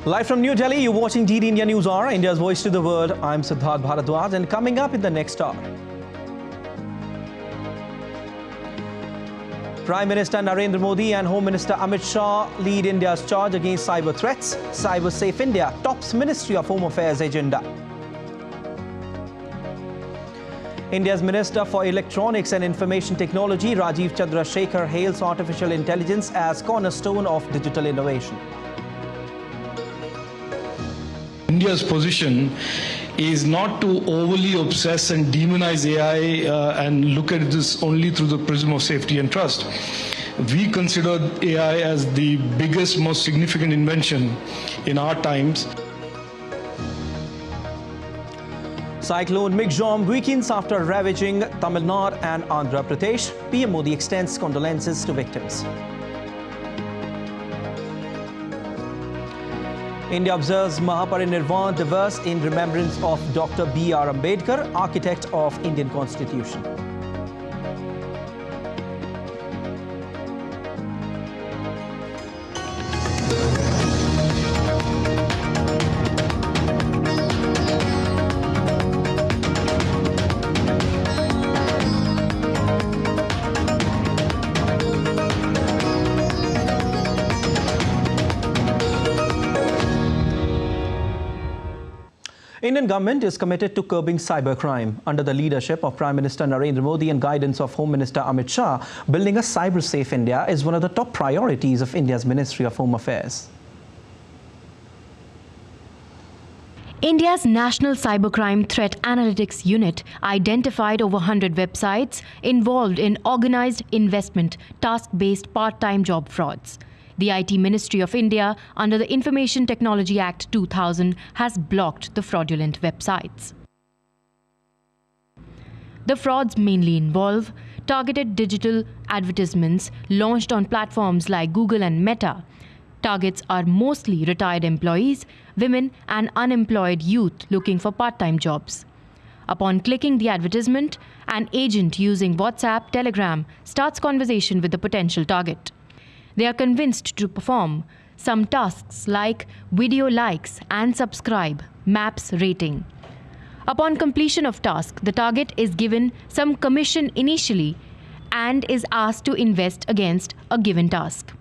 Live from New Delhi, you're watching DD India News Hour, India's voice to the world. I'm Siddharth Bharadwaj, and coming up in the next hour, Prime Minister Narendra Modi and Home Minister Amit Shah lead India's charge against cyber threats. Cyber Safe India tops Ministry of Home Affairs agenda. India's Minister for Electronics and Information Technology, Rajeev Chandrasekhar, hails artificial intelligence as cornerstone of digital innovation. India's position is not to overly obsess and demonize AI and look at this only through the prism of safety and trust. We consider AI as the biggest, most significant invention in our times. Cyclone Michaung weakens after ravaging Tamil Nadu and Andhra Pradesh. PM Modi extends condolences to victims. India observes Mahaparinirvan Divas in remembrance of Dr. B.R. Ambedkar, architect of Indian Constitution. Indian government is committed to curbing cybercrime. Under the leadership of Prime Minister Narendra Modi and guidance of Home Minister Amit Shah, building a cyber-safe India is one of the top priorities of India's Ministry of Home Affairs. India's National Cybercrime Threat Analytics Unit identified over 100 websites involved in organized investment, task-based part-time job frauds. The IT Ministry of India, under the Information Technology Act 2000, has blocked the fraudulent websites. The frauds mainly involve targeted digital advertisements launched on platforms like Google and Meta. Targets are mostly retired employees, women, and unemployed youth looking for part-time jobs. Upon clicking the advertisement, an agent using WhatsApp, Telegram starts conversation with the potential target. They are convinced to perform some tasks like video likes and subscribe, maps rating. Upon completion of task, the target is given some commission initially and is asked to invest against a given task.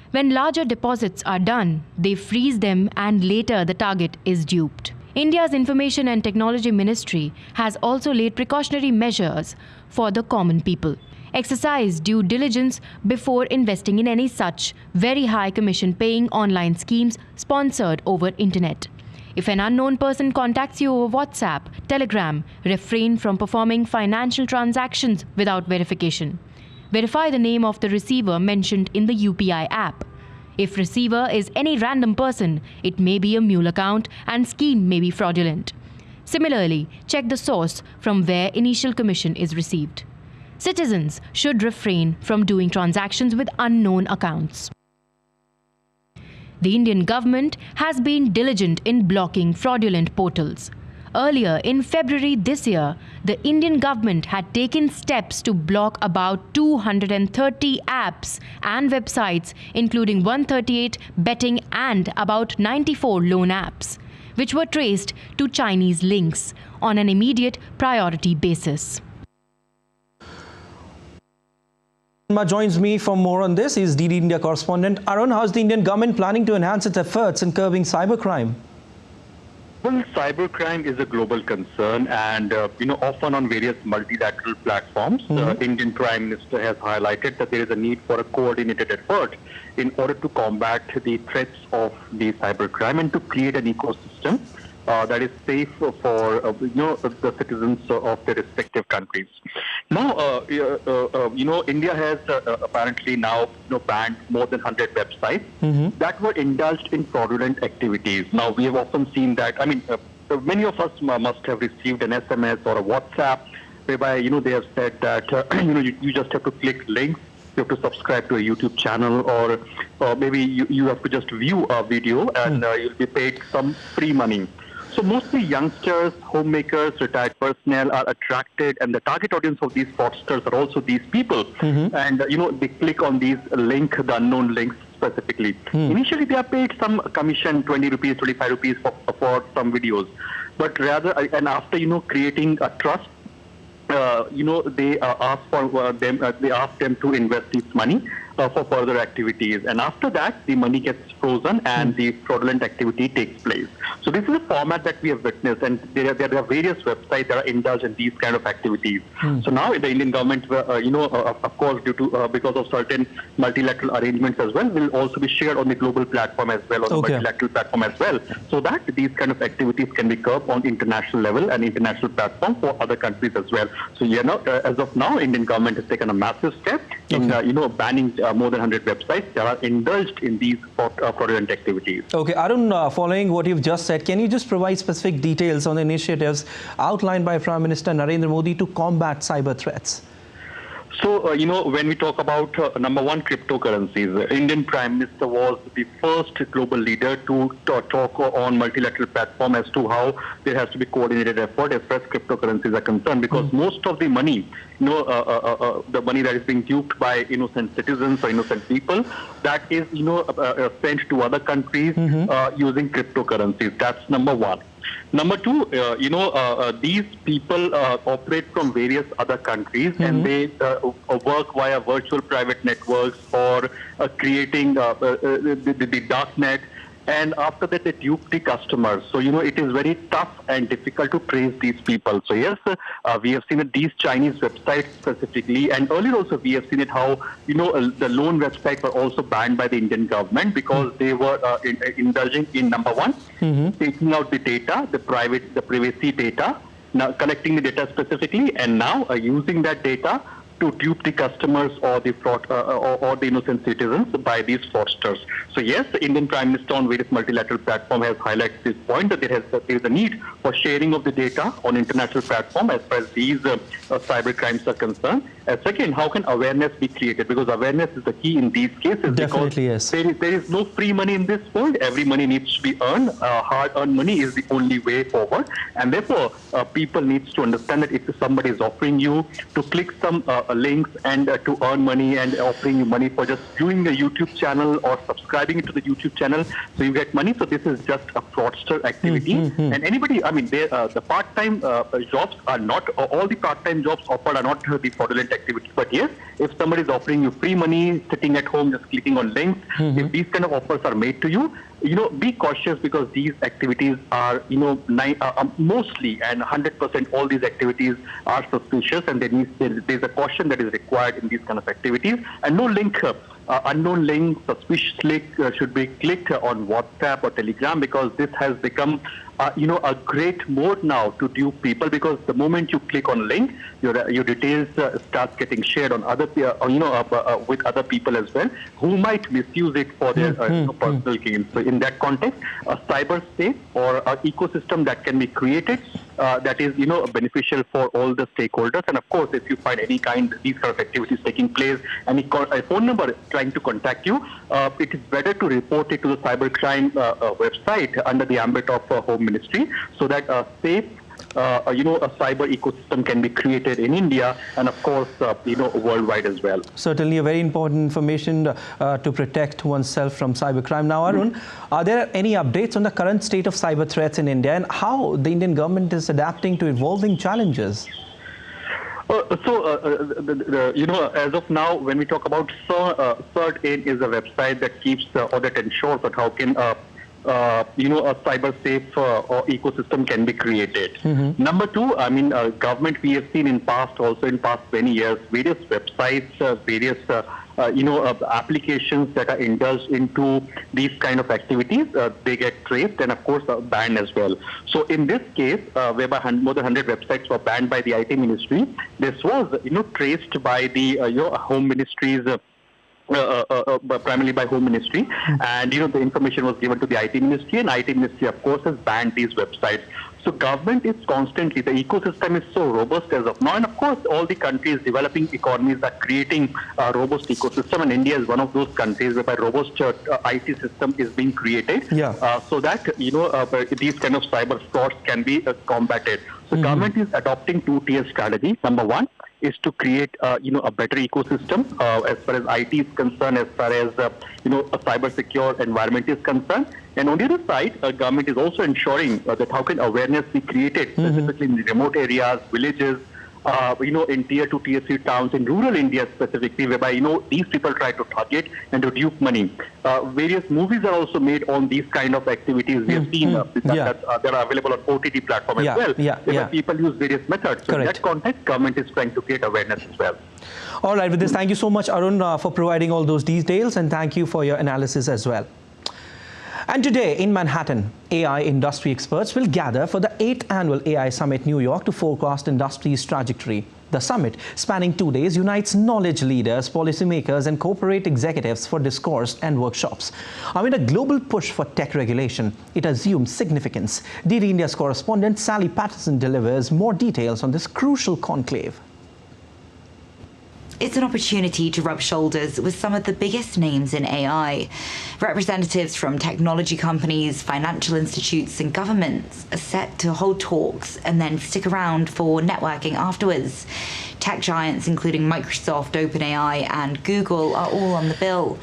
When larger deposits are done, they freeze them and later the target is duped. India's Information and Technology Ministry has also laid precautionary measures for the common people. Exercise due diligence before investing in any such very high commission paying online schemes sponsored over internet. If an unknown person contacts you over WhatsApp, Telegram, refrain from performing financial transactions without verification. Verify the name of the receiver mentioned in the UPI app. If receiver is any random person, it may be a mule account and scheme may be fraudulent. Similarly, check the source from where initial commission is received. Citizens should refrain from doing transactions with unknown accounts. The Indian government has been diligent in blocking fraudulent portals. Earlier in February this year, the Indian government had taken steps to block about 230 apps and websites, including 138 betting and about 94 loan apps, which were traced to Chinese links on an immediate priority basis. Joins me for more on this. He's DD India correspondent. Arun, how is the Indian government planning to enhance its efforts in curbing cybercrime? Well, cybercrime is a global concern, and often on various multilateral platforms. Indian Prime Minister has highlighted that there is a need for a coordinated effort in order to combat the threats of the cybercrime and to create an ecosystem that is safe for the citizens of the respective countries. Now, India has apparently now banned more than 100 websites that were indulged in fraudulent activities. Now, we have often seen that. I mean, many of us must have received an SMS or a WhatsApp whereby they have said that you just have to click links. You have to subscribe to a YouTube channel, or maybe you have to just view a video and you'll be paid some free money. So mostly youngsters, homemakers, retired personnel are attracted, and the target audience of these fraudsters are also these people. And they click on these the unknown links, specifically. Initially, they are paid some commission, 20 rupees, 25 rupees for some videos. But rather, and after, creating a trust, they ask for they ask them to invest this money for further activities, and after that the money gets frozen and the fraudulent activity takes place. So this is a format that we have witnessed, and there are various websites that are indulged in these kind of activities. So now the Indian government, of course, because of certain multilateral arrangements as well, will also be shared on the global platform as well, on the multilateral platform as well, so that these kind of activities can be curbed on international level and international platform for other countries as well. So as of now, Indian government has taken a massive step in banning more than 100 websites that are indulged in these fraudulent activities. Okay, Arun, following what you've just said, can you just provide specific details on the initiatives outlined by Prime Minister Narendra Modi to combat cyber threats? So, when we talk about, number one, cryptocurrencies, Indian Prime Minister was the first global leader to talk on multilateral platform as to how there has to be coordinated effort as far as cryptocurrencies are concerned, because most of the money, the money that is being duped by innocent citizens or innocent people, that is, sent to other countries using cryptocurrencies. That's number one. Number two, these people operate from various other countries, and they work via virtual private networks or creating the dark net. And after that, they dupe the customers. So, it is very tough and difficult to trace these people. So, yes, we have seen that these Chinese websites specifically, and earlier also we have seen it how, the loan websites were also banned by the Indian government because they were indulging in, number one, taking out the data, the privacy data, now collecting the data specifically, and now using that data to dupe the customers or the fraud or the innocent citizens by these fraudsters. So yes, the Indian Prime Minister on various multilateral platforms has highlighted this point that there is a need for sharing of the data on international platform as far as these cyber crimes are concerned. And second, how can awareness be created? Because awareness is the key in these cases. Definitely, because yes. There is no free money in this world. Every money needs to be earned. Hard-earned money is the only way forward. And therefore, people need to understand that if somebody is offering you to click some links and to earn money and offering you money for just viewing a YouTube channel or subscribing to the YouTube channel, so you get money. So this is just a fraudster activity. And anybody, the part-time jobs are not, all the part-time jobs offered are not the fraudulent activity. But yes, if somebody is offering you free money, sitting at home, just clicking on links, if these kind of offers are made to you, be cautious, because these activities are, mostly and 100% all these activities are suspicious, and there's a caution that is required in these kind of activities. And no link, unknown link, suspicious link should be clicked on WhatsApp or Telegram, because this has become a great mode now to dupe people, because the moment you click on a link, your details starts getting shared on other, with other people as well, who might misuse it for their personal gains. So in that context, a cyber safe or an ecosystem that can be created that is, beneficial for all the stakeholders. And of course, if you find these kind of activities taking place, and a phone number trying to contact you, it is better to report it to the cybercrime website under the ambit of Home Ministry, so that a safe, a cyber ecosystem can be created in India, and of course, worldwide as well. Certainly a very important information to protect oneself from cybercrime. Now, Arun, are there any updates on the current state of cyber threats in India and how the Indian government is adapting to evolving challenges? As of now, when we talk about CERT-In is a website that keeps or that ensures that how can a cyber safe ecosystem can be created. Number two, government, we have seen in past 20 years, various websites, various applications that are indulged into these kind of activities, they get traced and of course banned as well. So in this case, whereby more than 100 websites were banned by the IT Ministry, this was traced by the Home Ministry's primarily by Home Ministry, and the information was given to the IT Ministry, and IT Ministry of course has banned these websites. So government is constantly, the ecosystem is so robust as of now, and of course all the countries, developing economies, are creating a robust ecosystem, and India is one of those countries whereby robust IT system is being created, so that these kind of cyber frauds can be combated. So government is adopting two-tier strategy. Number one, is to create, a better ecosystem as far as IT is concerned, as far as, a cyber secure environment is concerned. And on the other side, government is also ensuring that how can awareness be created, specifically in the remote areas, villages, in tier 2, tier 3 towns, in rural India specifically, whereby, these people try to target and to dupe money. Various movies are also made on these kind of activities. We have seen that are available on OTT platform as well, where people use various methods. So in that context, government is trying to create awareness as well. All right, with this, thank you so much, Arun, for providing all those details, and thank you for your analysis as well. And today in Manhattan, AI industry experts will gather for the 8th Annual AI Summit New York to forecast industry's trajectory. The summit, spanning 2 days, unites knowledge leaders, policymakers and corporate executives for discourse and workshops. Amid a global push for tech regulation, it assumes significance. DD India's correspondent Sally Patterson delivers more details on this crucial conclave. It's an opportunity to rub shoulders with some of the biggest names in AI. Representatives from technology companies, financial institutes and governments are set to hold talks and then stick around for networking afterwards. Tech giants including Microsoft, OpenAI and Google are all on the bill.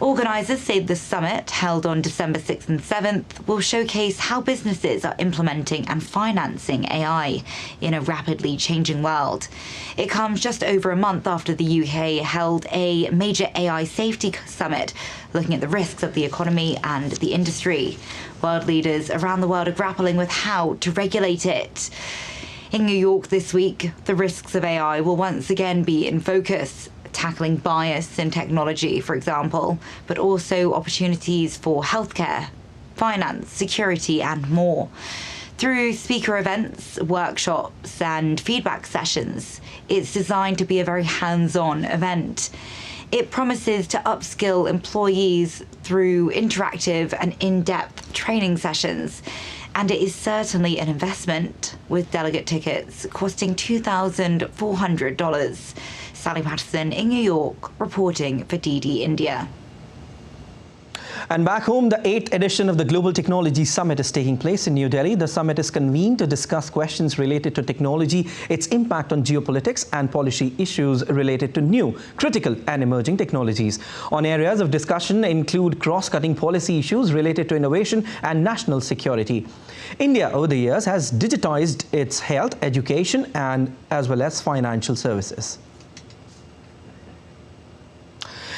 Organisers say the summit, held on December 6th and 7th, will showcase how businesses are implementing and financing AI in a rapidly changing world. It comes just over a month after the UK held a major AI safety summit, looking at the risks of the economy and the industry. World leaders around the world are grappling with how to regulate it. In New York this week, the risks of AI will once again be in focus, tackling bias in technology, for example, but also opportunities for healthcare, finance, security, and more. Through speaker events, workshops, and feedback sessions, it's designed to be a very hands-on event. It promises to upskill employees through interactive and in-depth training sessions. And it is certainly an investment, with delegate tickets costing $2,400. Sally Patterson in New York, reporting for DD India. And back home, the 8th edition of the Global Technology Summit is taking place in New Delhi. The summit is convened to discuss questions related to technology, its impact on geopolitics and policy issues related to new, critical and emerging technologies. On areas of discussion include cross-cutting policy issues related to innovation and national security. India, over the years, has digitized its health, education and as well as financial services.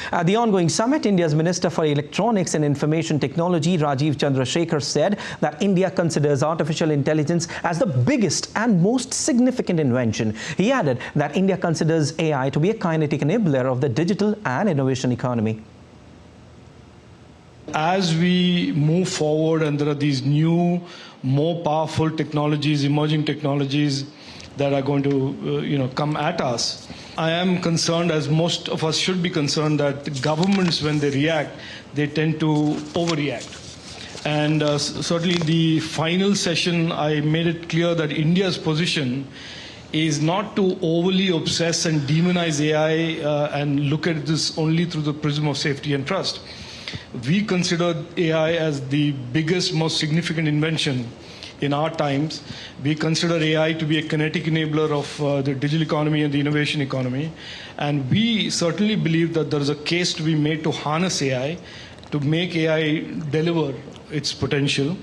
At the ongoing summit, India's Minister for Electronics and Information Technology, Rajeev Chandrasekhar, said that India considers artificial intelligence as the biggest and most significant invention. He added that India considers AI to be a kinetic enabler of the digital and innovation economy. As we move forward and there are these new, more powerful technologies, emerging technologies that are going to come at us, I am concerned, as most of us should be concerned, that governments, when they react, they tend to overreact. And certainly the final session, I made it clear that India's position is not to overly obsess and demonize AI and look at this only through the prism of safety and trust. We consider AI as the biggest, most significant invention in our times. We consider AI to be a kinetic enabler of the digital economy and the innovation economy. And we certainly believe that there is a case to be made to harness AI, to make AI deliver its potential.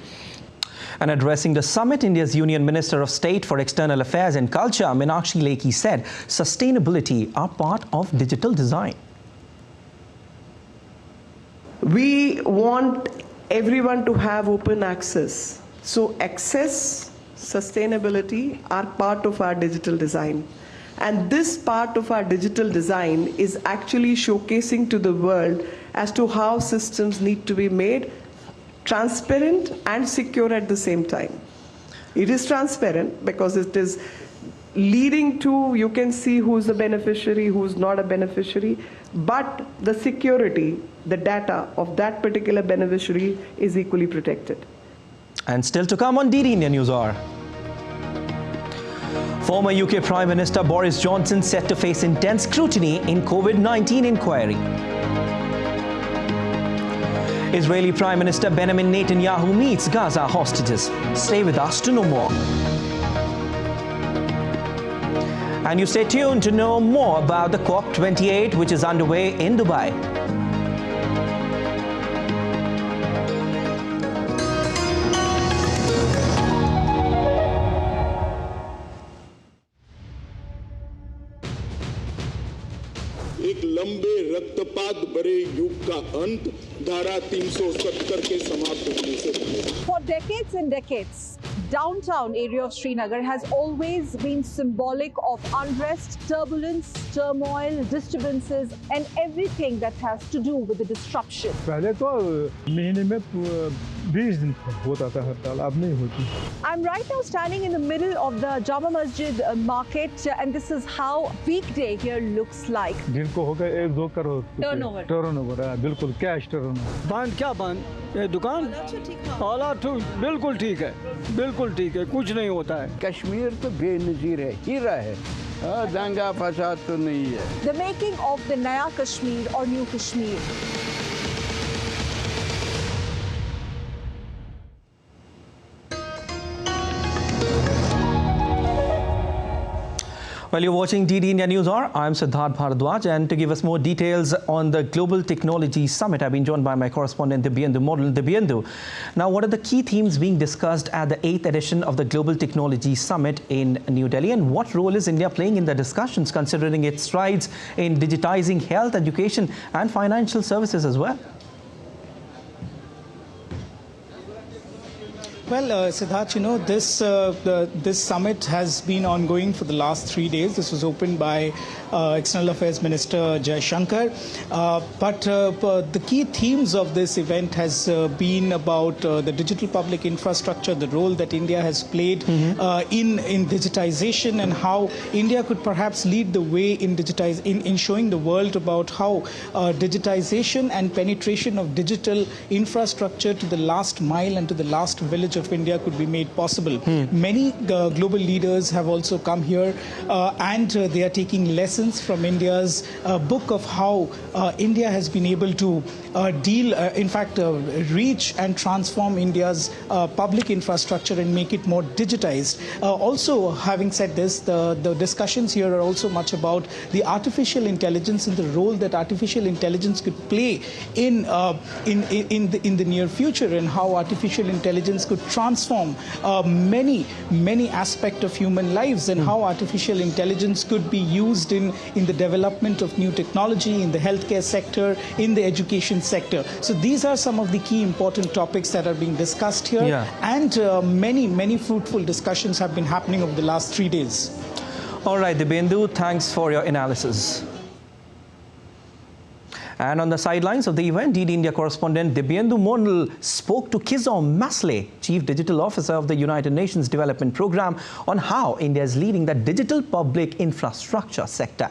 And addressing the summit, India's Union Minister of State for External Affairs and Culture, Meenakshi Lekhi, said sustainability are part of digital design. We want everyone to have open access. So access, sustainability are part of our digital design. And this part of our digital design is actually showcasing to the world as to how systems need to be made transparent and secure at the same time. It is transparent because it is leading to, you can see who's the beneficiary, who's not a beneficiary, but the security, the data of that particular beneficiary is equally protected. And still to come on DD India News Hour. Former UK Prime Minister Boris Johnson set to face intense scrutiny in COVID-19 inquiry. Israeli Prime Minister Benjamin Netanyahu meets Gaza hostages. Stay with us to know more. And you stay tuned to know more about the COP28, which is underway in Dubai. एक लंबे रक्तपात भरे युग का अंत धारा 370 के समाप्त होने से पहले। For decades and decades, downtown area of Srinagar has always been symbolic of unrest, turbulence, turmoil, disturbances, and everything that has to do with the disruption. पहले तो महीने में 20 दिन होता था हड़ताल, अब नहीं होती। I'm right now standing in the middle of the Jama Masjid market, and this is how weekday here looks like. दिन को होगा 1-2 करोड़ टर्नओवर है, बिल्कुल कैश टर्नओवर। बंद क्या बंद? ये दुकान हालात बिल्कुल ठीक है, बिल्कुल ठीक है, कुछ नहीं होता है। कश्मीर तो बेनजीर है, हीरा है, दंगा फसाद तो नहीं है। The making of the Naya Kashmir or New Kashmir. Well, you're watching DD India News Hour. I'm Siddharth Bharadwaj, and to give us more details on the Global Technology Summit, I've been joined by my correspondent Dibyendu Model. Dibyendu, now what are the key themes being discussed at the 8th edition of the Global Technology Summit in New Delhi, and what role is India playing in the discussions, considering its strides in digitizing health, education, and financial services as well? Well, Siddharth, you know, this summit has been ongoing for the last 3 days. This was opened by External Affairs Minister Jaishankar. But the key themes of this event has been about the digital public infrastructure, the role that India has played in digitization, and how India could perhaps lead the way in showing the world about how digitization and penetration of digital infrastructure to the last mile and to the last village of India could be made possible. Many global leaders have also come here and they are taking lessons from India's book of how India has been able to reach and transform India's public infrastructure and make it more digitized. Also, having said this, the discussions here are also much about the artificial intelligence and the role that artificial intelligence could play in the near future, and how artificial intelligence could transform many aspects of human lives, and how artificial intelligence could be used in the development of new technology, in the healthcare sector, in the education sector. So these are some of the key important topics that are being discussed here, and many fruitful discussions have been happening over the last 3 days. All right, Dibyendu, thanks for your analysis. And on the sidelines of the event, DD India correspondent Dibyendu Model spoke to Kizom Masley, Chief Digital Officer of the United Nations Development Programme, on how India is leading the digital public infrastructure sector.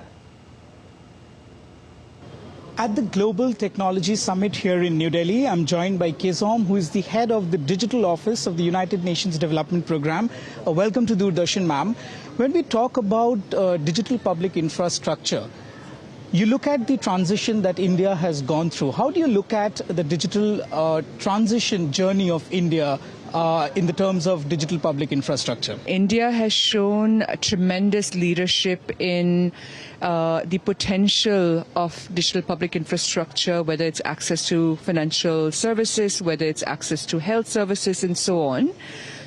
At the Global Technology Summit here in New Delhi, I'm joined by Kizom, who is the head of the Digital Office of the United Nations Development Programme. Welcome to Doordarshan, ma'am. When we talk about digital public infrastructure, you look at the transition that India has gone through. How do you look at the digital transition journey of India in the terms of digital public infrastructure? India has shown a tremendous leadership in the potential of digital public infrastructure, whether it's access to financial services, whether it's access to health services, and so on.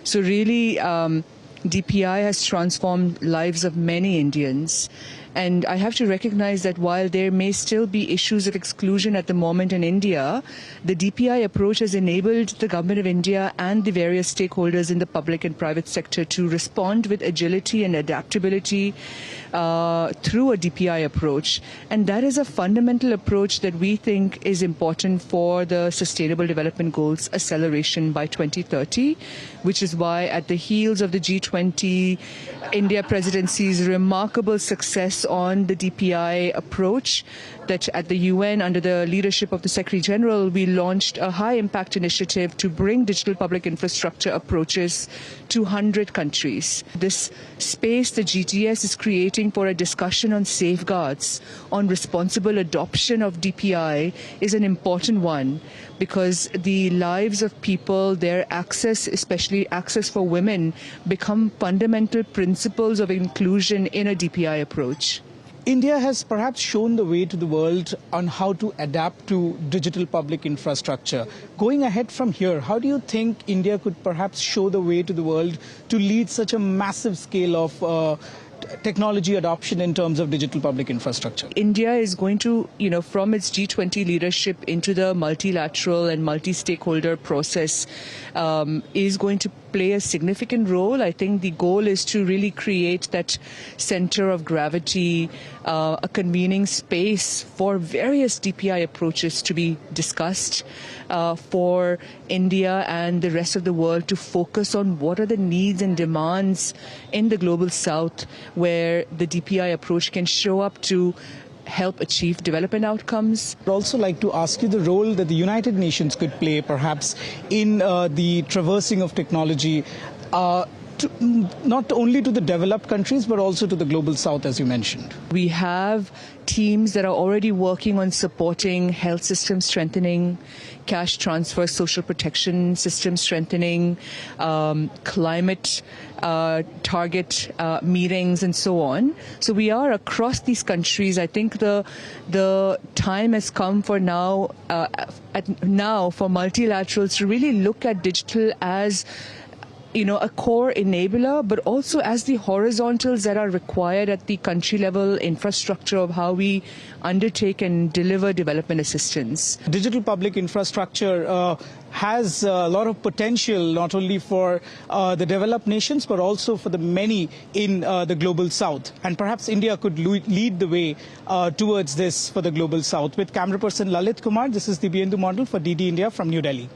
So really, DPI has transformed lives of many Indians. And I have to recognize that while there may still be issues of exclusion at the moment in India, the DPI approach has enabled the Government of India and the various stakeholders in the public and private sector to respond with agility and adaptability through a DPI approach. And that is a fundamental approach that we think is important for the Sustainable Development Goals acceleration by 2030, which is why at the heels of the G20 India presidency's remarkable success on the DPI approach, that at the UN, under the leadership of the Secretary General, we launched a high-impact initiative to bring digital public infrastructure approaches to 100 countries. This space the GTS is creating for a discussion on safeguards, on responsible adoption of DPI, is an important one. because the lives of people, their access, especially access for women, become fundamental principles of inclusion in a DPI approach. India has perhaps shown the way to the world on how to adapt to digital public infrastructure. Going ahead from here, how do you think India could perhaps show the way to the world to lead such a massive scale of technology adoption in terms of digital public infrastructure? India is going to, from its G20 leadership into the multilateral and multi-stakeholder process, is going to play a significant role. I think the goal is to really create that center of gravity, a convening space for various DPI approaches to be discussed, for India and the rest of the world to focus on what are the needs and demands in the global south, where the DPI approach can show up to help achieve development outcomes. I'd also like to ask you the role that the United Nations could play perhaps in the traversing of technology, not only to the developed countries but also to the global south, as you mentioned. We have teams that are already working on supporting health system strengthening, cash transfer, social protection system strengthening, climate target meetings and so on. So we are across these countries. I think the time has come for now for multilaterals to really look at digital as a core enabler, but also as the horizontals that are required at the country level infrastructure of how we undertake and deliver development assistance. Digital public infrastructure has a lot of potential, not only for the developed nations, but also for the many in the global south. And perhaps India could lead the way towards this for the global south. With camera person Lalit Kumar, this is the Diendu model for DD India from New Delhi.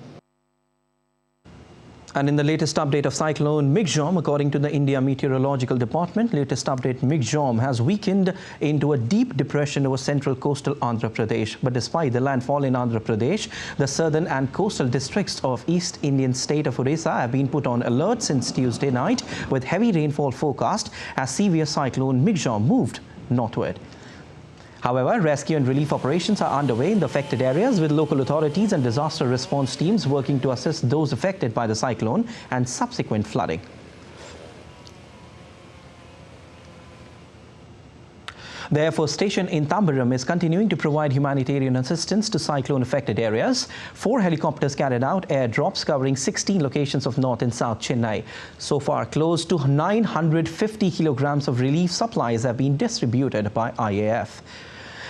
And in the latest update of Cyclone Michaung, according to the India Meteorological Department, latest update, Michaung has weakened into a deep depression over central coastal Andhra Pradesh. But despite the landfall in Andhra Pradesh, the southern and coastal districts of East Indian state of Odisha have been put on alert since Tuesday night, with heavy rainfall forecast as severe cyclone Michaung moved northward. However, rescue and relief operations are underway in the affected areas, with local authorities and disaster response teams working to assist those affected by the cyclone and subsequent flooding. The Air Force Station in Tambaram is continuing to provide humanitarian assistance to cyclone-affected areas. 4 helicopters carried out airdrops covering 16 locations of North and South Chennai. So far, close to 950 kilograms of relief supplies have been distributed by IAF.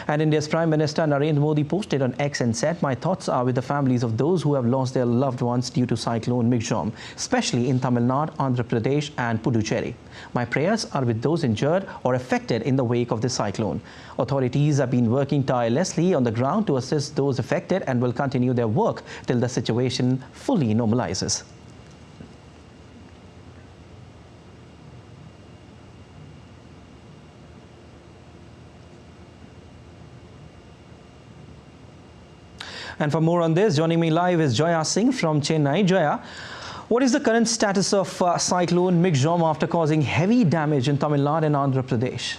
And India's Prime Minister Narendra Modi posted on X and said, "My thoughts are with the families of those who have lost their loved ones due to Cyclone Michaung, especially in Tamil Nadu, Andhra Pradesh and Puducherry. My prayers are with those injured or affected in the wake of the cyclone. Authorities have been working tirelessly on the ground to assist those affected and will continue their work till the situation fully normalizes." And for more on this, joining me live is Joya Singh from Chennai. Joya, what is the current status of Cyclone Michaung after causing heavy damage in Tamil Nadu and Andhra Pradesh?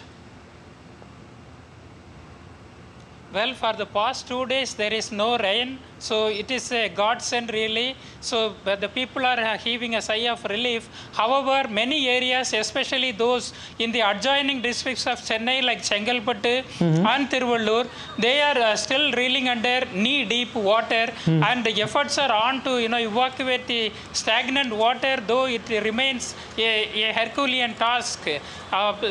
Well, for the past 2 days, there is no rain. So it is a godsend really. So the people are heaving a sigh of relief. However, many areas, especially those in the adjoining districts of Chennai like Chengalpattu and Tiruvallur, they are still reeling under knee-deep water, and the efforts are on to evacuate the stagnant water, though it remains a Herculean task.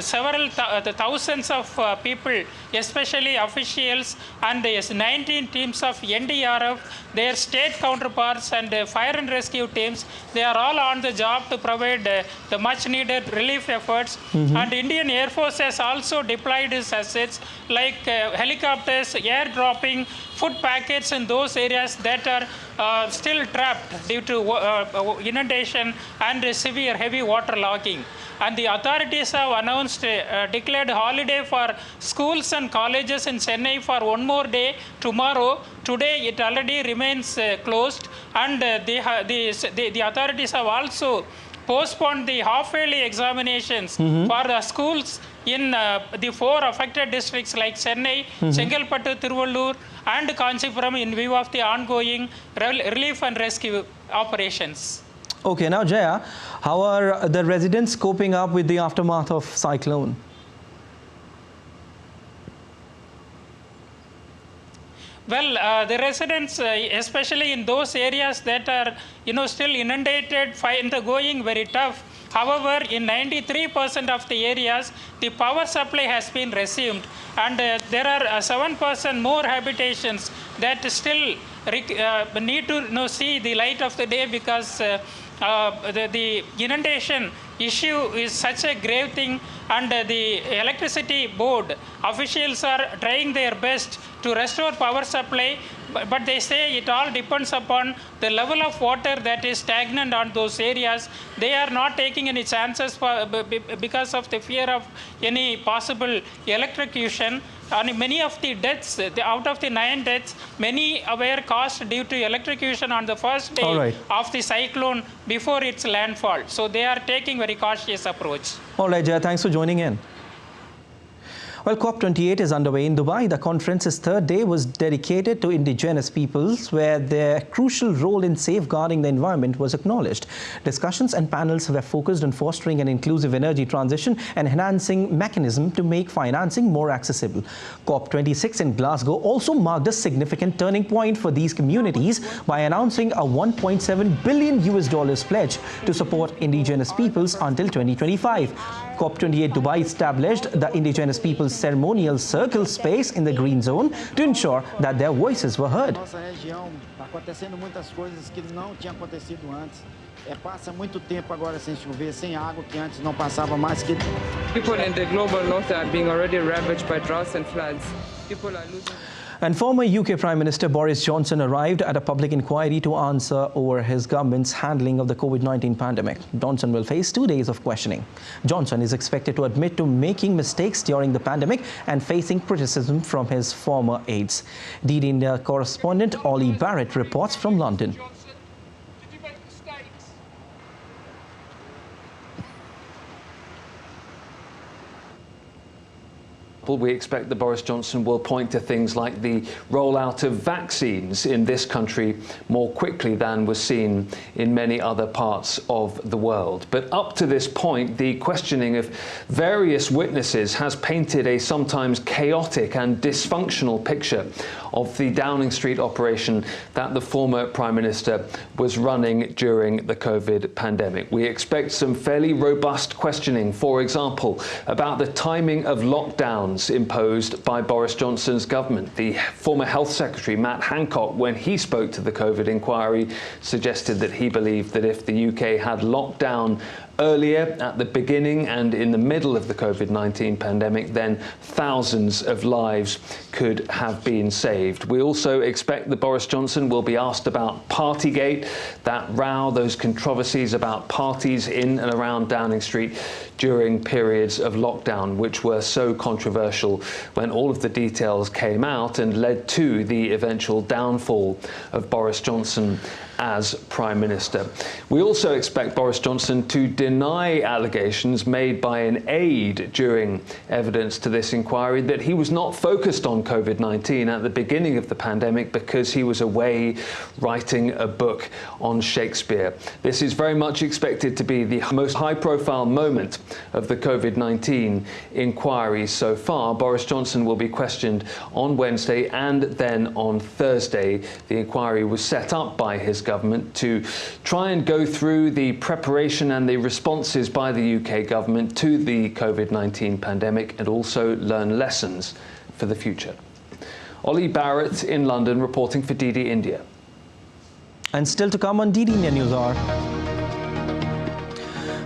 Several thousands of people, especially officials and the 19 teams of NDRF, their state counterparts and fire and rescue teams, they are all on the job to provide the much needed relief efforts. And Indian Air Force has also deployed its assets like helicopters, airdropping food packets in those areas that are still trapped due to inundation and severe heavy water logging. And the authorities have announced, declared holiday for schools and colleges in Chennai for one more day, tomorrow. Today it already remains closed, and the authorities have also postponed the half-yearly examinations for the schools in the 4 affected districts like Chennai, Chengalpattu, Tiruvallur, and Kanchipuram in view of the ongoing relief and rescue operations. Okay, now Jaya, how are the residents coping up with the aftermath of cyclone? Well, the residents, especially in those areas that are, still inundated, find the going very tough. However, in 93% of the areas, the power supply has been resumed, and there are 7% more habitations that still need to see the light of the day because the inundation issue is such a grave thing, and the electricity board officials are trying their best to restore power supply, but they say it all depends upon the level of water that is stagnant on those areas. They are not taking any chances because of the fear of any possible electrocution. And many of the deaths, out of the 9 deaths, many were caused due to electrocution on the first day of the cyclone before its landfall. So they are taking very cautious approach. All right, Jaya, thanks for joining in. Well, COP28 is underway in Dubai. The conference's third day was dedicated to indigenous peoples, where their crucial role in safeguarding the environment was acknowledged. Discussions and panels were focused on fostering an inclusive energy transition and enhancing mechanisms to make financing more accessible. COP26 in Glasgow also marked a significant turning point for these communities by announcing a $1.7 billion pledge to support indigenous peoples until 2025. COP28 Dubai established the indigenous peoples ceremonial circle space in the green zone to ensure that their voices were heard. Passa muito tempo agora sem chover, sem água, que antes não passava mais que. People in the global north are being already ravaged by droughts and floods. People are losing. And former UK Prime Minister Boris Johnson arrived at a public inquiry to answer over his government's handling of the COVID-19 pandemic. Johnson will face 2 days of questioning. Johnson is expected to admit to making mistakes during the pandemic and facing criticism from his former aides. DD India correspondent Ollie Barrett reports from London. We expect that Boris Johnson will point to things like the rollout of vaccines in this country more quickly than was seen in many other parts of the world. But up to this point, the questioning of various witnesses has painted a sometimes chaotic and dysfunctional picture of the Downing Street operation that the former Prime Minister was running during the COVID pandemic. We expect some fairly robust questioning, for example, about the timing of lockdowns imposed by Boris Johnson's government. The former Health Secretary, Matt Hancock, when he spoke to the COVID inquiry, suggested that he believed that if the UK had locked down earlier, at the beginning and in the middle of the COVID-19 pandemic, then thousands of lives could have been saved. We also expect that Boris Johnson will be asked about Partygate, that row, those controversies about parties in and around Downing Street during periods of lockdown, which were so controversial when all of the details came out and led to the eventual downfall of Boris Johnson as Prime Minister. We also expect Boris Johnson to deny allegations made by an aide during evidence to this inquiry that he was not focused on COVID-19 at the beginning of the pandemic because he was away writing a book on Shakespeare. This is very much expected to be the most high-profile moment of the COVID-19 inquiry so far. Boris Johnson will be questioned on Wednesday and then on Thursday. The inquiry was set up by his government to try and go through the preparation and the responses by the UK government to the COVID-19 pandemic and also learn lessons for the future. Ollie Barrett in London reporting for DD India. And still to come on DD India News Hour.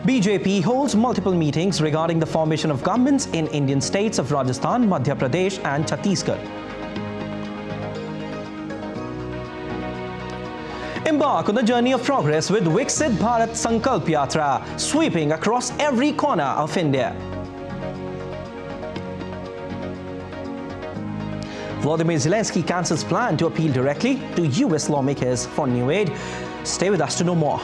BJP holds multiple meetings regarding the formation of governments in Indian states of Rajasthan, Madhya Pradesh and Chhattisgarh. Embark on the journey of progress with Viksit Bharat Sankalp Yatra, sweeping across every corner of India. Volodymyr Zelensky cancels plan to appeal directly to US lawmakers for new aid. Stay with us to know more.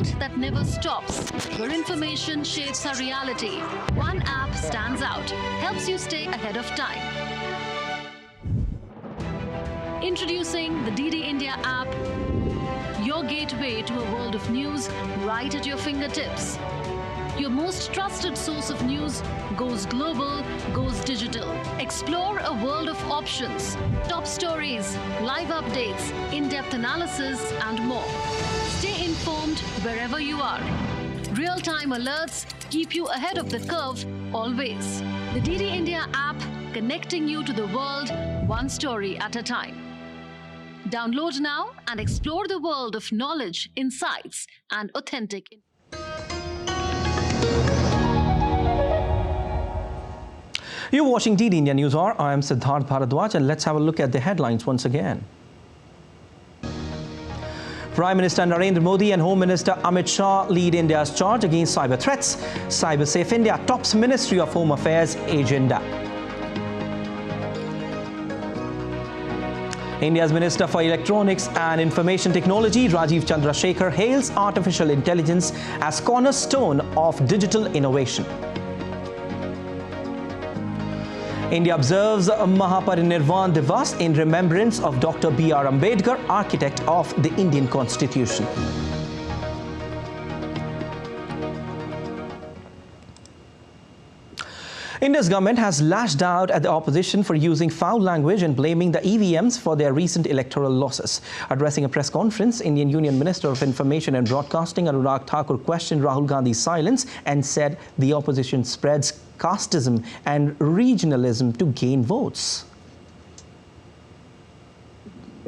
world that never stops, where information shapes our reality. One app stands out, helps you stay ahead of time. Introducing the DD India app, your gateway to a world of news right at your fingertips. Your most trusted source of news goes global, goes digital. Explore a world of options, top stories, live updates, in-depth analysis, and more. Stay informed wherever you are. Real-time alerts keep you ahead of the curve always. The DD India app, connecting you to the world, one story at a time. Download now and explore the world of knowledge, insights, and authentic. You're watching DD India News Hour. I am Siddharth Bharadwaj, and let's have a look at the headlines once again. Prime Minister Narendra Modi and Home Minister Amit Shah lead India's charge against cyber threats. Cyber Safe India tops Ministry of Home Affairs agenda. India's Minister for Electronics and Information Technology, Rajeev Chandrasekhar, hails artificial intelligence as cornerstone of digital innovation. India observes Mahaparinirvan Divas in remembrance of Dr. B.R. Ambedkar, architect of the Indian Constitution. India's government has lashed out at the opposition for using foul language and blaming the EVMs for their recent electoral losses. Addressing a press conference, Indian Union Minister of Information and Broadcasting Anurag Thakur questioned Rahul Gandhi's silence and said the opposition spreads casteism and regionalism to gain votes.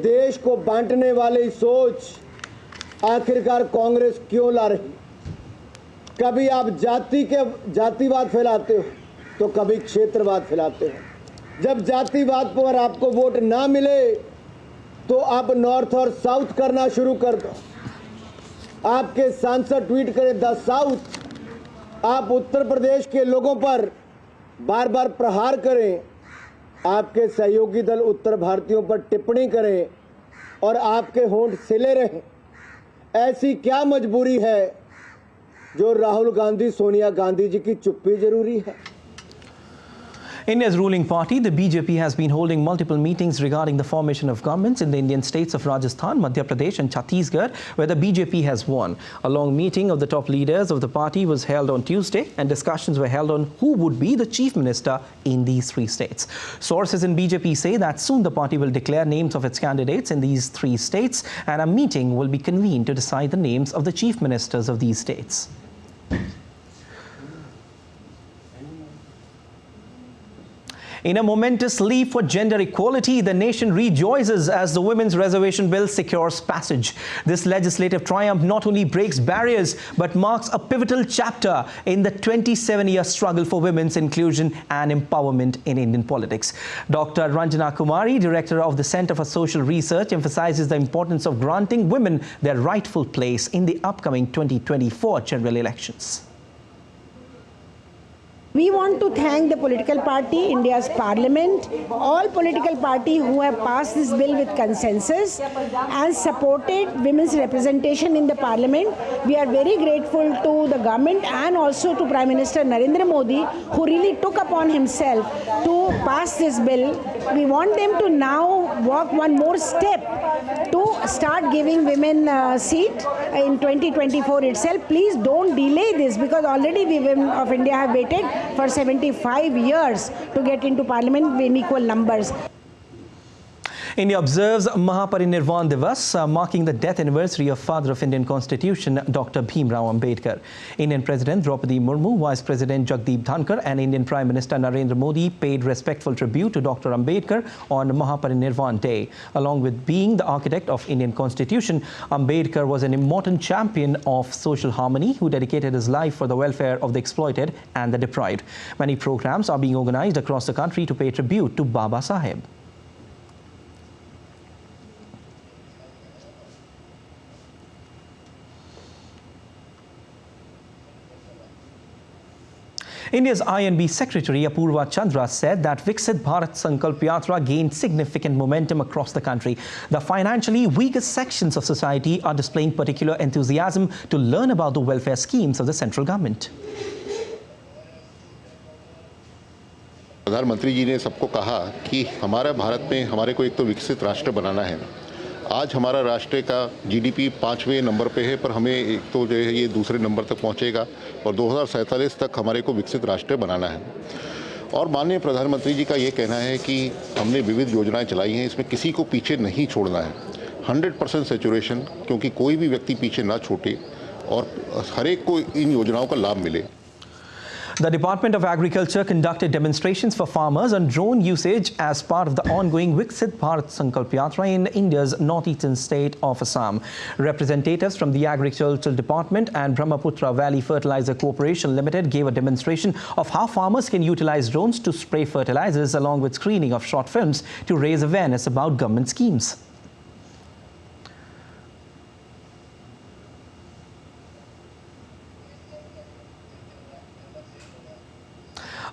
देश को बांटने वाली सोच आखिरकार कांग्रेस क्यों ला रही? कभी आप जातिवाद फैलाते हो तो कभी क्षेत्रवाद फैलाते हो। जब जातिवाद पर आपको वोट ना मिले तो आप नॉर्थ और साउथ करना शुरू कर दो। आपके सांसद ट्वीट करें द साउथ। आप उत्तर प्रदेश के लोगों पर बार बार प्रहार करें। आपके सहयोगी दल उत्तर भारतीयों पर टिप्पणी करें और आपके होंठ सिले रहें। ऐसी क्या मजबूरी है जो राहुल गांधी सोनिया गांधी जी की चुप्पी जरूरी है? India's ruling party, the BJP, has been holding multiple meetings regarding the formation of governments in the Indian states of Rajasthan, Madhya Pradesh and Chhattisgarh, where the BJP has won. A long meeting of the top leaders of the party was held on Tuesday, and discussions were held on who would be the chief minister in these three states. Sources in BJP say that soon the party will declare names of its candidates in these three states, and a meeting will be convened to decide the names of the chief ministers of these states. In a momentous leap for gender equality, the nation rejoices as the Women's Reservation Bill secures passage. This legislative triumph not only breaks barriers, but marks a pivotal chapter in the 27-year struggle for women's inclusion and empowerment in Indian politics. Dr. Ranjana Kumari, Director of the Center for Social Research, emphasizes the importance of granting women their rightful place in the upcoming 2024 general elections. We want to thank the political party, India's parliament, all political parties who have passed this bill with consensus and supported women's representation in the parliament. We are very grateful to the government and also to Prime Minister Narendra Modi, who really took upon himself to pass this bill. We want them to now walk one more step to start giving women a seat in 2024 itself. Please don't delay this, because already we women of India have waited for 75 years to get into parliament in equal numbers. India observes Mahaparinirvan Divas, marking the death anniversary of father of Indian Constitution, Dr. Bhimrao Ambedkar. Indian President Draupadi Murmu, Vice President Jagdeep Dhankar and Indian Prime Minister Narendra Modi paid respectful tribute to Dr. Ambedkar on Mahaparinirvan Day. Along with being the architect of Indian Constitution, Ambedkar was an immortal champion of social harmony who dedicated his life for the welfare of the exploited and the deprived. Many programs are being organized across the country to pay tribute to Baba Saheb. India's INB Secretary Apurva Chandra said that Viksit Bharat Sankalp Yatra gained significant momentum across the country. The financially weakest sections of society are displaying particular enthusiasm to learn about the welfare schemes of the central government. प्रधानमंत्री जी ने सबको कहा कि हमारा भारत में हमारे को एक तो विकसित राष्ट्र बनाना है। आज हमारा राष्ट्र का जीडीपी 5वें नंबर पे है, पर हमें एक तो जो है ये दूसरे नंबर तक पहुंचेगा और 2047 तक हमारे को विकसित राष्ट्र बनाना है। और माननीय प्रधानमंत्री जी का ये कहना है कि हमने विविध योजनाएं चलाई हैं, इसमें किसी को पीछे नहीं छोड़ना है। 100% सैचुरेशन, क्योंकि कोई भी व्यक्ति पीछे ना छूटे और हर एक को इन योजनाओं का लाभ मिले। The Department of Agriculture conducted demonstrations for farmers on drone usage as part of the ongoing Viksit Bharat Sankalp Yatra in India's northeastern state of Assam. Representatives from the Agricultural Department and Brahmaputra Valley Fertilizer Corporation Limited gave a demonstration of how farmers can utilize drones to spray fertilizers along with screening of short films to raise awareness about government schemes.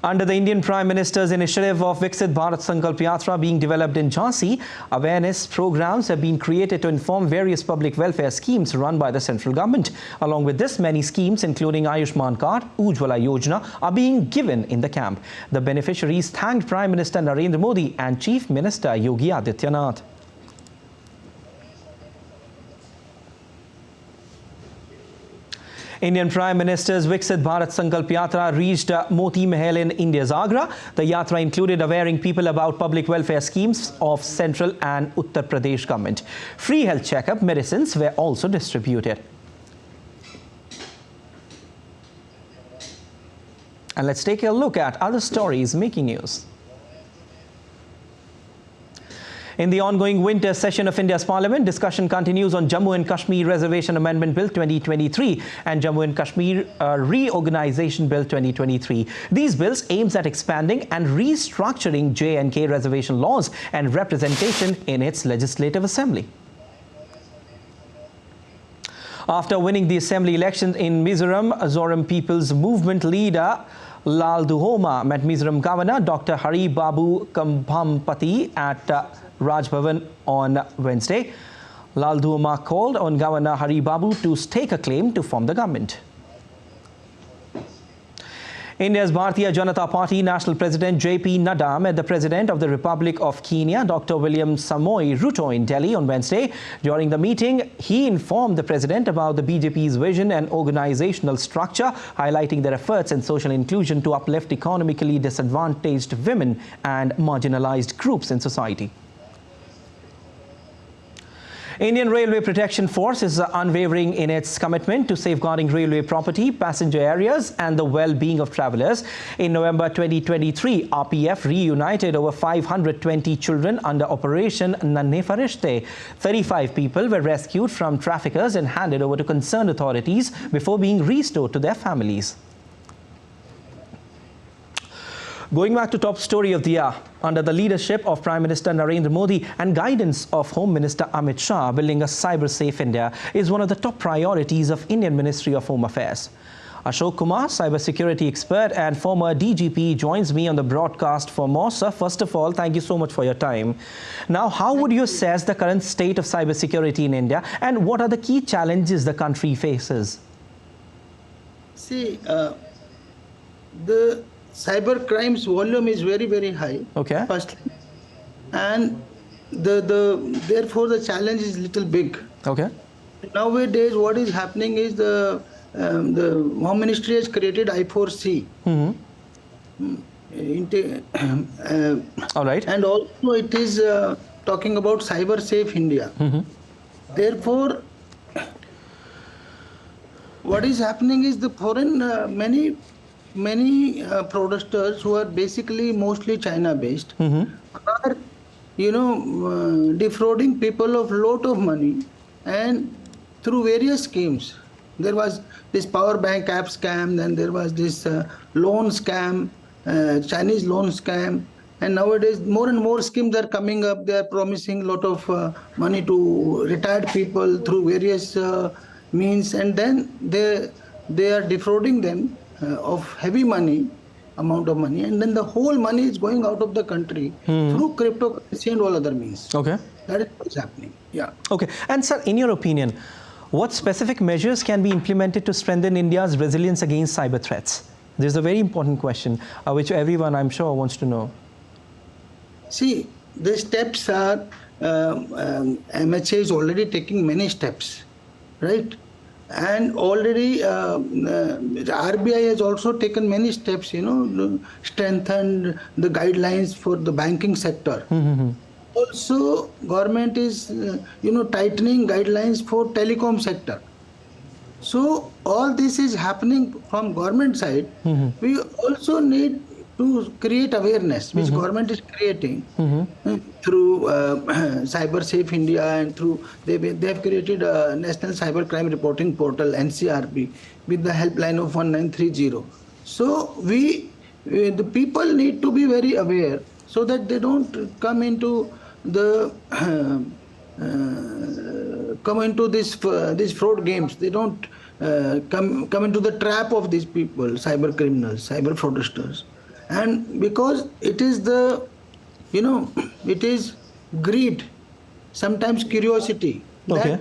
Under the Indian Prime Minister's initiative of Viksit Bharat Sankalp Yatra being developed in Jhansi, awareness programs have been created to inform various public welfare schemes run by the central government. Along with this, many schemes including Ayushman Card, Ujjwala Yojana are being given in the camp. The beneficiaries thanked Prime Minister Narendra Modi and Chief Minister Yogi Adityanath. Indian Prime Minister's Viksit Bharat Sankalp Yatra reached Moti Mahal in India's Agra. The yatra included awareing people about public welfare schemes of central and Uttar Pradesh government. Free health checkup medicines were also distributed. And let's take a look at other stories making news. In the ongoing winter session of India's Parliament, discussion continues on Jammu and Kashmir Reservation Amendment Bill 2023 and Jammu and Kashmir Reorganization Bill 2023. These bills aims at expanding and restructuring J&K reservation laws and representation in its legislative assembly. After winning the assembly elections in Mizoram, Zoram People's Movement leader Lal Duhoma met Mizoram Governor Dr. Hari Babu Kambhampati at Raj Bhavan on Wednesday. Lal Duhoma called on Governor Hari Babu to stake a claim to form the government. India's Bharatiya Janata Party National President J.P. Nadda met the President of the Republic of Kenya, Dr. William Samoei Ruto, in Delhi on Wednesday. During the meeting, he informed the President about the BJP's vision and organizational structure, highlighting their efforts in social inclusion to uplift economically disadvantaged women and marginalized groups in society. Indian Railway Protection Force is unwavering in its commitment to safeguarding railway property, passenger areas and the well-being of travellers. In November 2023, RPF reunited over 520 children under Operation Nanne Farishte. 35 people were rescued from traffickers and handed over to concerned authorities before being restored to their families. Going back to top story of the year, under the leadership of Prime Minister Narendra Modi and guidance of Home Minister Amit Shah, building a cyber-safe India is one of the top priorities of Indian Ministry of Home Affairs. Ashok Kumar, cybersecurity expert and former DGP, joins me on the broadcast for more. Sir, first of all, thank you so much for your time. Now, how would you assess the current state of cybersecurity in India and what are the key challenges the country faces? See, the cyber crimes volume is very, very high. Okay. Firstly, and therefore the challenge is little big. Okay. Nowadays, what is happening is the Home Ministry has created I4C. All right. And also it is talking about cyber safe India. Therefore, what is happening is the foreign many fraudsters who are basically mostly China based are defrauding people of lot of money and through various schemes. There was this power bank app scam, then there was this loan scam, Chinese loan scam, and nowadays more and more schemes are coming up. They are promising a lot of money to retired people through various means, and then they are defrauding them of heavy money, amount of money, and then the whole money is going out of the country through cryptocurrency and all other means. Okay. That is what's happening. Yeah. Okay. And sir, in your opinion, what specific measures can be implemented to strengthen India's resilience against cyber threats? This is a very important question, which everyone, I'm sure, wants to know. See, the steps are, MHA is already taking many steps, right? And already the RBI has also taken many steps, you know, strengthened the guidelines for the banking sector. Also, government is, you know, tightening guidelines for telecom sector. So all this is happening from government side. We also need to create awareness, which government is creating through Cyber Safe India, and through they have created a National Cyber Crime Reporting Portal (NCRP) with the helpline of 1930. So the people need to be very aware so that they don't come into the these fraud games. They don't come into the trap of these people, cyber criminals, cyber fraudsters. And because it is the, you know, it is greed, sometimes curiosity, that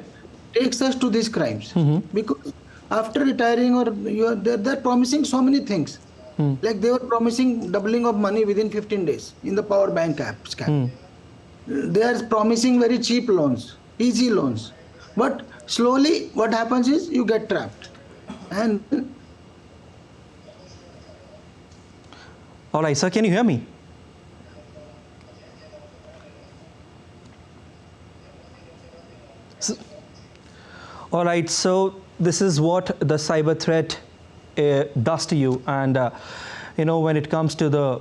takes us to these crimes. Because after retiring, or they're promising so many things. Like they were promising doubling of money within 15 days in the power bank app scam. They are promising very cheap loans, easy loans. But slowly what happens is you get trapped. And all right, sir, can you hear me? All right, so this is what the cyber threat does to you. And, you know, when it comes to the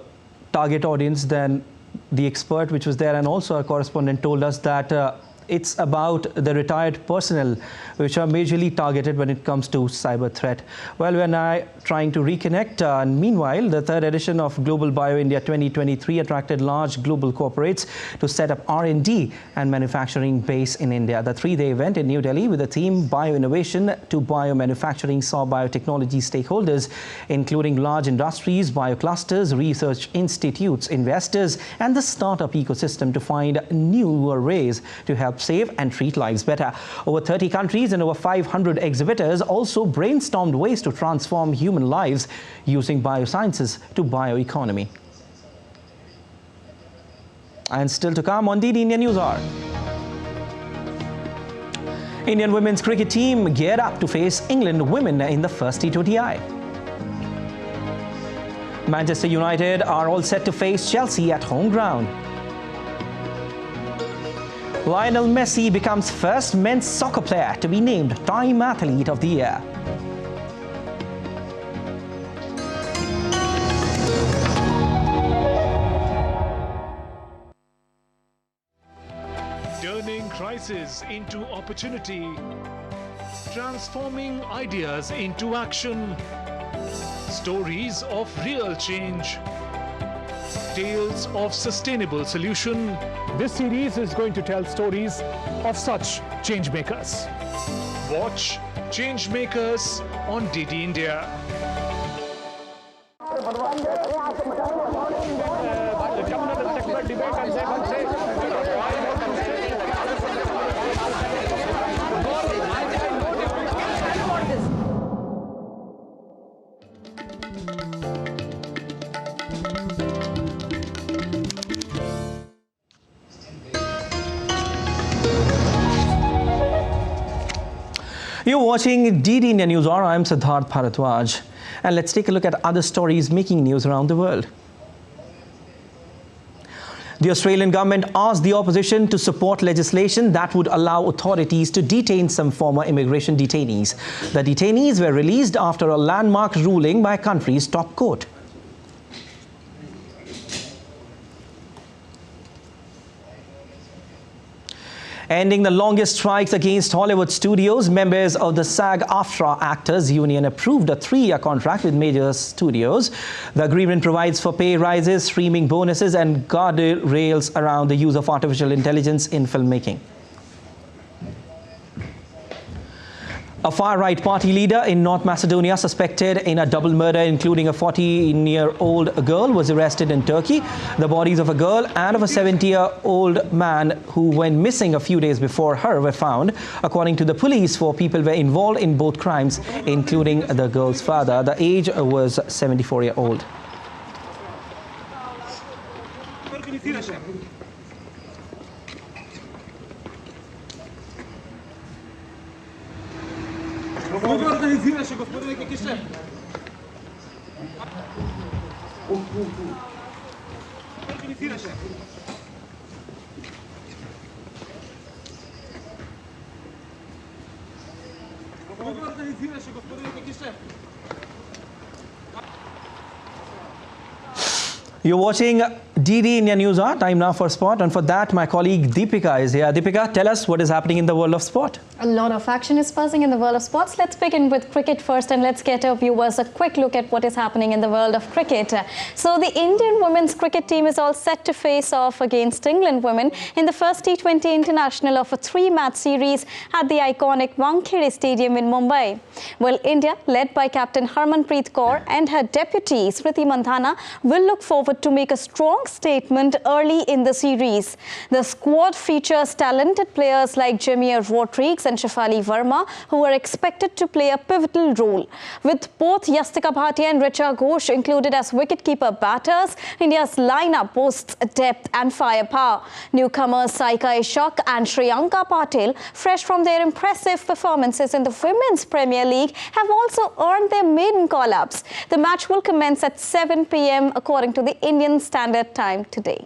target audience, then the expert which was there and also our correspondent told us that it's about the retired personnel which are majorly targeted when it comes to cyber threat. Well, we're now trying to reconnect. And meanwhile, the third edition of Global Bio India 2023 attracted large global corporates to set up R&D and manufacturing base in India. The three-day event in New Delhi with the theme Bioinnovation to Biomanufacturing saw biotechnology stakeholders, including large industries, bioclusters, research institutes, investors, and the startup ecosystem to find newer ways to help save and treat lives better. Over 30 countries and over 500 exhibitors also brainstormed ways to transform human lives using biosciences to bioeconomy. And still to come on DD India News Hour. Indian women's cricket team geared up to face England women in the first T20I. Manchester United are all set to face Chelsea at home ground. Lionel Messi becomes first men's soccer player to be named Time Athlete of the Year. Turning crisis into opportunity, transforming ideas into action, stories of real change, tales of sustainable solution. This series is going to tell stories of such changemakers. Watch Changemakers on DD India. You're watching DD India News Hour. I'm Siddharth Bharadwaj. And let's take a look at other stories making news around the world. The Australian government asked the opposition to support legislation that would allow authorities to detain some former immigration detainees. The detainees were released after a landmark ruling by a country's top court. Ending the longest strikes against Hollywood studios, members of the SAG-AFTRA Actors Union approved a 3-year contract with major studios. The agreement provides for pay rises, streaming bonuses, and guardrails around the use of artificial intelligence in filmmaking. A far-right party leader in North Macedonia suspected in a double murder including a 14-year-old girl was arrested in Turkey. The bodies of a girl and of a 70-year-old man who went missing a few days before her were found. According to the police, 4 people were involved in both crimes, including the girl's father. The age was 74-year-old. You're watching DD India News Hour. Time now for sport, and for that my colleague Deepika is here. Deepika, tell us what is happening in the world of sport. A lot of action is buzzing in the world of sports. Let's begin with cricket first, and let's get our viewers a quick look at what is happening in the world of cricket. So the Indian women's cricket team is all set to face off against England women in the first T20 international of a 3-match series at the iconic Wankhede Stadium in Mumbai. Well, India, led by captain Harmanpreet Kaur and her deputy Smriti Mandhana, will look forward to make a strong statement early in the series. The squad features talented players like Jamir Rodrigues and Shafali Verma, who are expected to play a pivotal role. With both Yastika Bhatia and Richa Ghosh included as wicketkeeper batters, India's lineup boasts depth and firepower. Newcomers Saika Ishak and Shriyanka Patil, fresh from their impressive performances in the Women's Premier League, have also earned their maiden call-ups. The match will commence at 7 p.m. according to the Indian Standard Time today.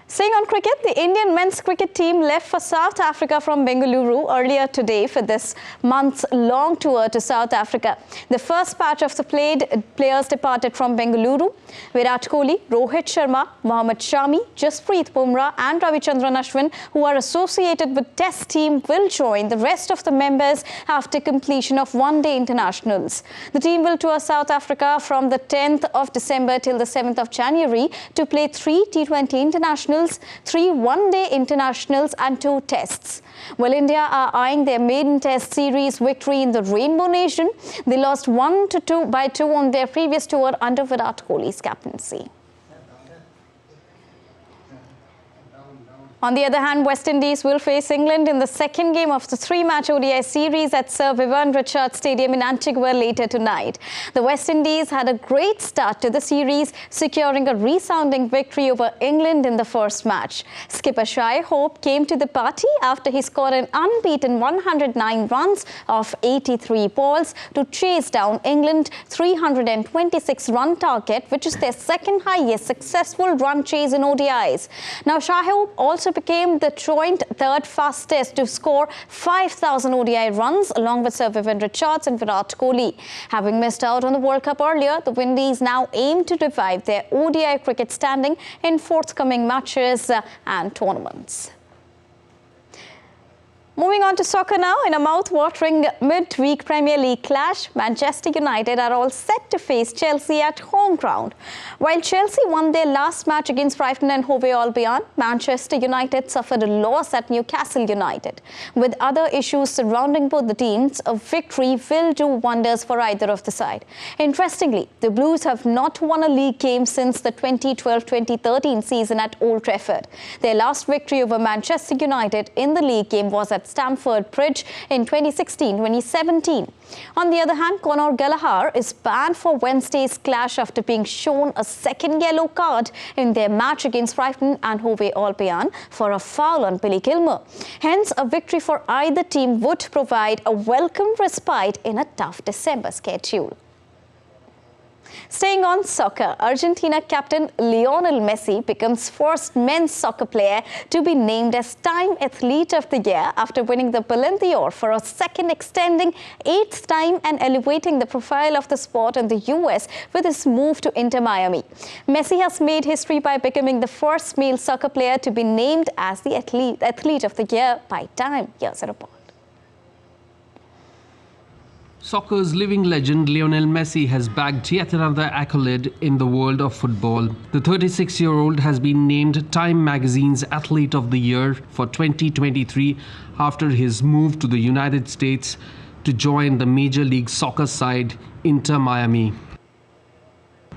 Staying on cricket, the Indian men's cricket team left for South Africa from Bengaluru earlier today for this months-long tour to South Africa. The first batch of the players departed from Bengaluru. Virat Kohli, Rohit Sharma, Mohammad Shami, Jasprit Bumrah and Ravichandran Ashwin, who are associated with Test team, will join the rest of the members after completion of one-day internationals. The team will tour South Africa from the 10th of December till the 7th of January to play 3 T20 internationals, 3 one-day internationals and 2 tests. Well, India are eyeing their maiden test series victory in the Rainbow Nation. They lost 1-2 on their previous tour under Virat Kohli's captaincy. On the other hand, West Indies will face England in the second game of the 3-match ODI series at Sir Vivian Richards Stadium in Antigua later tonight. The West Indies had a great start to the series, securing a resounding victory over England in the first match. Skipper Shai Hope came to the party after he scored an unbeaten 109 runs off 83 balls to chase down England's 326-run target, which is their second highest successful run chase in ODIs. Now, Shai Hope also became the joint third fastest to score 5,000 ODI runs along with Sir Vivian Richards and Virat Kohli. Having missed out on the World Cup earlier, the Windies now aim to revive their ODI cricket standing in forthcoming matches and tournaments. Moving on to soccer now, in a mouth-watering midweek Premier League clash, Manchester United are all set to face Chelsea at home ground. While Chelsea won their last match against Brighton and Hove Albion, Manchester United suffered a loss at Newcastle United. With other issues surrounding both the teams, a victory will do wonders for either of the side. Interestingly, the Blues have not won a league game since the 2012-2013 season at Old Trafford. Their last victory over Manchester United in the league game was at Stamford Bridge in 2016-2017. On the other hand, Conor Gallagher is banned for Wednesday's clash after being shown a second yellow card in their match against Brighton and Hove Albion for a foul on Billy Gilmour. Hence, a victory for either team would provide a welcome respite in a tough December schedule. Staying on soccer, Argentina captain Lionel Messi becomes first men's soccer player to be named as Time Athlete of the Year after winning the Ballon d'Or for a second extending 8th time and elevating the profile of the sport in the US with his move to Inter Miami. Messi has made history by becoming the first male soccer player to be named as the Athlete of the Year by Time. Here's a report. Soccer's living legend Lionel Messi has bagged yet another accolade in the world of football. The 36-year-old has been named Time magazine's Athlete of the Year for 2023 after his move to the United States to join the Major League Soccer side Inter Miami.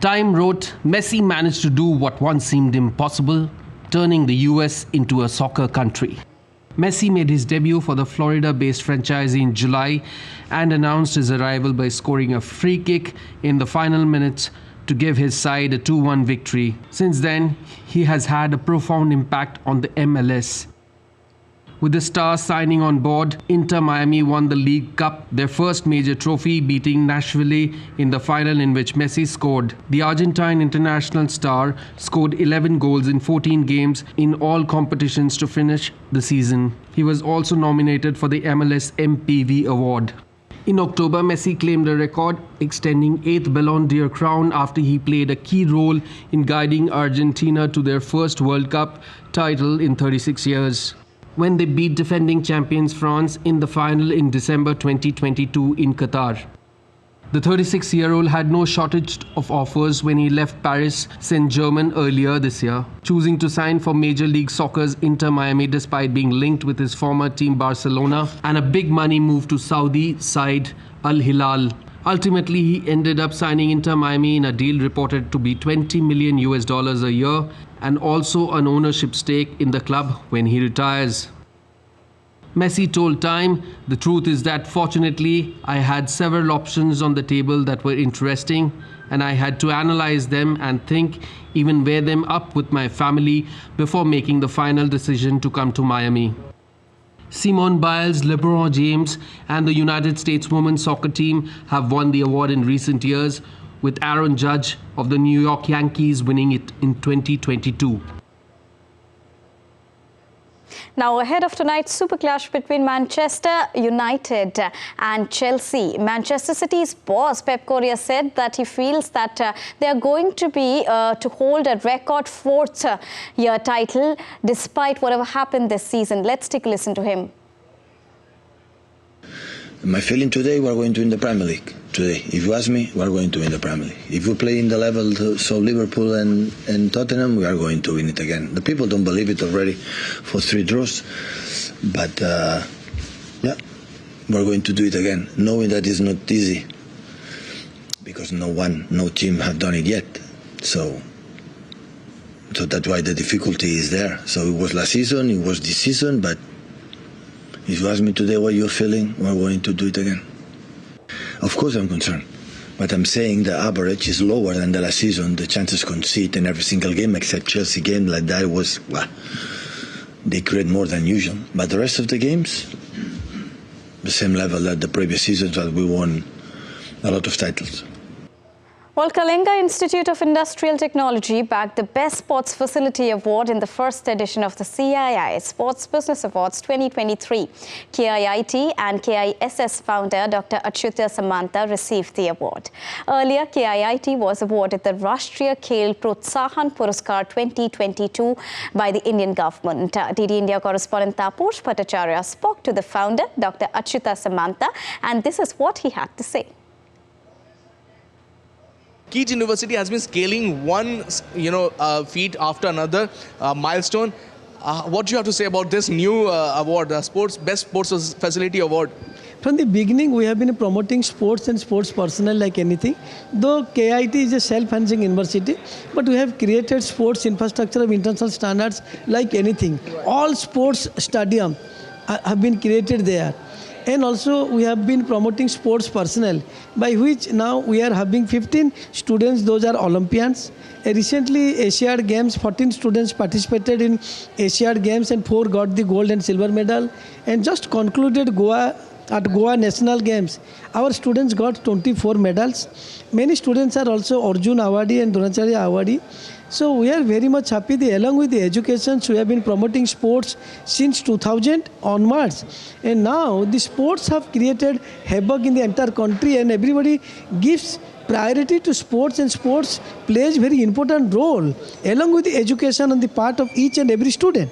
Time wrote, Messi managed to do what once seemed impossible, turning the US into a soccer country. Messi made his debut for the Florida-based franchise in July and announced his arrival by scoring a free kick in the final minutes to give his side a 2-1 victory. Since then, he has had a profound impact on the MLS. With the stars signing on board, Inter Miami won the League Cup, their first major trophy, beating Nashville in the final in which Messi scored. The Argentine international star scored 11 goals in 14 games in all competitions to finish the season. He was also nominated for the MLS MPV award. In October, Messi claimed a record, extending 8th Ballon d'Or crown after he played a key role in guiding Argentina to their first World Cup title in 36 years. When they beat defending champions France in the final in December 2022 in Qatar. The 36-year-old had no shortage of offers when he left Paris Saint-Germain earlier this year, choosing to sign for Major League Soccer's Inter Miami despite being linked with his former team Barcelona and a big money move to Saudi side Al Hilal. Ultimately, he ended up signing Inter Miami in a deal reported to be $20 million a year and also an ownership stake in the club when he retires. Messi told Time, "The truth is that fortunately, I had several options on the table that were interesting and I had to analyze them and think, even weigh them up with my family before making the final decision to come to Miami." Simone Biles, LeBron James and the United States women's soccer team have won the award in recent years, with Aaron Judge of the New York Yankees winning it in 2022. Now, ahead of tonight's super clash between Manchester United and Chelsea, Manchester City's boss Pep Guardiola said that he feels that they are going to be to hold a record fourth-year title despite whatever happened this season. Let's take a listen to him. My feeling today, we are going to win the Premier League. Today, if you ask me, we are going to win the Premier League. If we play in the level of Liverpool and Tottenham, we are going to win it again. The people don't believe it already for 3 draws, but yeah, we're going to do it again, knowing that it's not easy because no team have done it yet. So that's why the difficulty is there. So it was last season, it was this season, but if you ask me today what you're feeling, we're going to do it again. Of course I'm concerned, but I'm saying the average is lower than the last season. The chances concede in every single game except Chelsea game like that was, well, they create more than usual. But the rest of the games, the same level that the previous seasons that we won a lot of titles. Well, Kalinga Institute of Industrial Technology bagged the Best Sports Facility Award in the first edition of the CII Sports Business Awards 2023. KIIT and KISS founder Dr. Achyuta Samantha received the award. Earlier, KIIT was awarded the Rashtriya Khel Protsahan Puraskar 2022 by the Indian government. DD India correspondent Taposh Bhattacharya spoke to the founder, Dr. Achyuta Samantha, and this is what he had to say. Each university has been scaling one, feat after another milestone. What do you have to say about this new award, Best Sports Facility Award? From the beginning, we have been promoting sports and sports personnel like anything. Though KIT is a self-financing university, but we have created sports infrastructure of international standards like anything. All sports stadium have been created there. And also we have been promoting sports personnel, by which now we are having 15 students, those are Olympians. Recently Asiad Games, 14 students participated in Asiad Games and 4 got the gold and silver medal. And just concluded at Goa National Games, our students got 24 medals. Many students are also Arjun Awardee and Dronacharya Awardee. So we are very much happy. Along with the education, we have been promoting sports since 2000 onwards. And now the sports have created havoc in the entire country and everybody gives priority to sports, and sports plays very important role along with the education on the part of each and every student.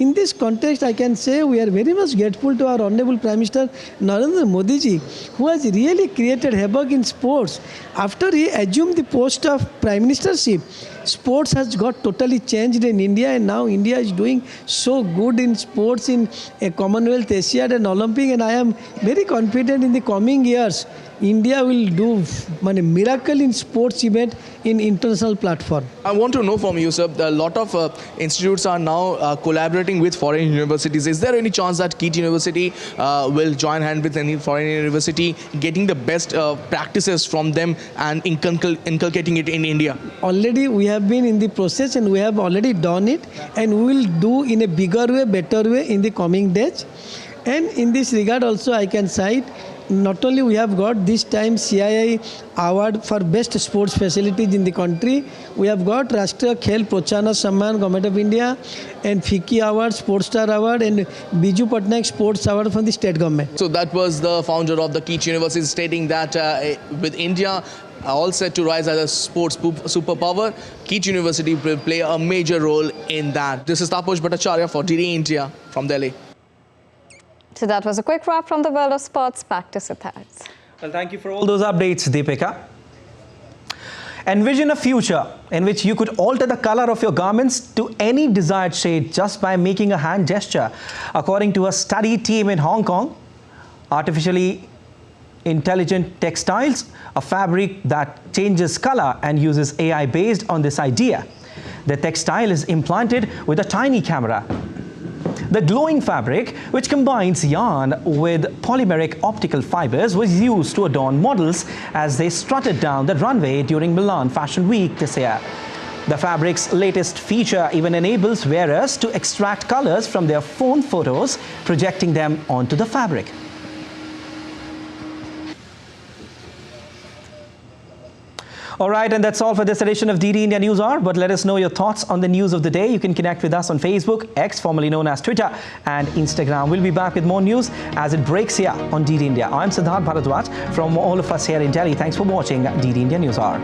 In this context, I can say we are very much grateful to our Honorable Prime Minister Narendra Modi ji, who has really created havoc in sports. After he assumed the post of Prime Ministership, sports has got totally changed in India, and now India is doing so good in sports in a Commonwealth, Asiad and Olympic, and I am very confident in the coming years India will do a miracle in sports event in international platform. I want to know from you, sir, a lot of institutes are now collaborating with foreign universities. Is there any chance that KIIT University will join hand with any foreign university, getting the best practices from them and inculcating it in India? Already we have been in the process and we have already done it, and we will do in a bigger way, better way in the coming days. And in this regard also I can cite, not only we have got this time CII award for best sports facilities in the country, we have got Rashtriya Khel Prochana Samman, Government of India, and FICCI Award, Sports Star Award, and Biju Patnaik Sports Award from the state government. So that was the founder of the KIIT University stating that with India all set to rise as a sports superpower, KIIT University will play a major role in that. This is Taposh Bhattacharya for DD India from Delhi. So that was a quick wrap from the world of sports. Back to Siddharth. Well, thank you for all those updates, Deepika. Envision a future in which you could alter the color of your garments to any desired shade just by making a hand gesture. According to a study team in Hong Kong, artificially intelligent textiles, a fabric that changes color and uses AI based on this idea. The textile is implanted with a tiny camera. The glowing fabric, which combines yarn with polymeric optical fibers, was used to adorn models as they strutted down the runway during Milan Fashion Week this year. The fabric's latest feature even enables wearers to extract colors from their phone photos, projecting them onto the fabric. All right, and that's all for this edition of DD India News Hour. But let us know your thoughts on the news of the day. You can connect with us on Facebook, X, formerly known as Twitter, and Instagram. We'll be back with more news as it breaks here on DD India. I'm Siddharth Bharadwaj from all of us here in Delhi. Thanks for watching DD India News Hour.